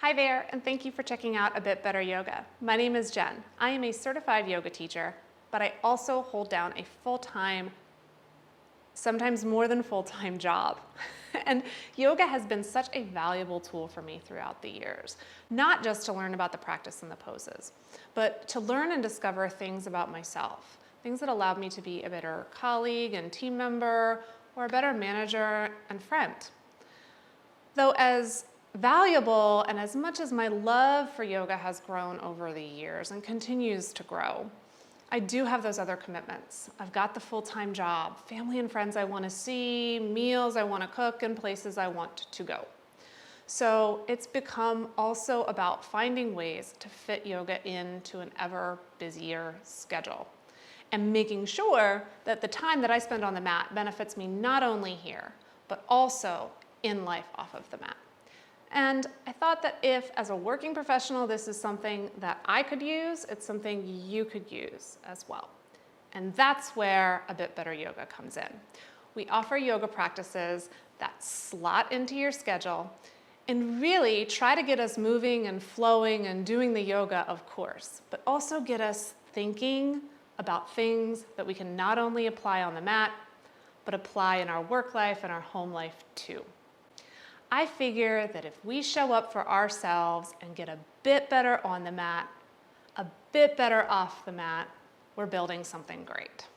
Hi there, and thank you for checking out A Bit Better Yoga. My name is Jen. I am a certified yoga teacher, but I also hold down a full-time, sometimes more than full-time job. And yoga has been such a valuable tool for me throughout the years, not just to learn about the practice and the poses, but to learn and discover things about myself, things that allowed me to be a better colleague and team member, or a better manager and friend. Though as valuable and as much as my love for yoga has grown over the years and continues to grow, I do have those other commitments. I've got the full-time job, family and friends I want to see, meals I want to cook, and places I want to go. So it's become also about finding ways to fit yoga into an ever busier schedule and making sure that the time that I spend on the mat benefits me not only here, but also in life off of the mat. And I thought that if, as a working professional, this is something that I could use, it's something you could use as well. And that's where A Bit Better Yoga comes in. We offer yoga practices that slot into your schedule and really try to get us moving and flowing and doing the yoga, of course, but also get us thinking about things that we can not only apply on the mat, but apply in our work life and our home life too. I figure that if we show up for ourselves and get a bit better on the mat, a bit better off the mat, we're building something great.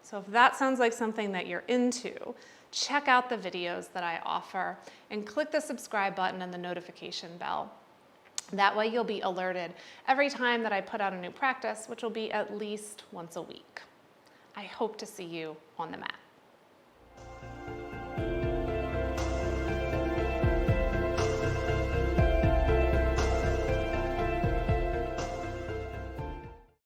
So if that sounds like something that you're into, check out the videos that I offer and click the subscribe button and the notification bell. That way you'll be alerted every time that I put out a new practice, which will be at least once a week. I hope to see you on the mat.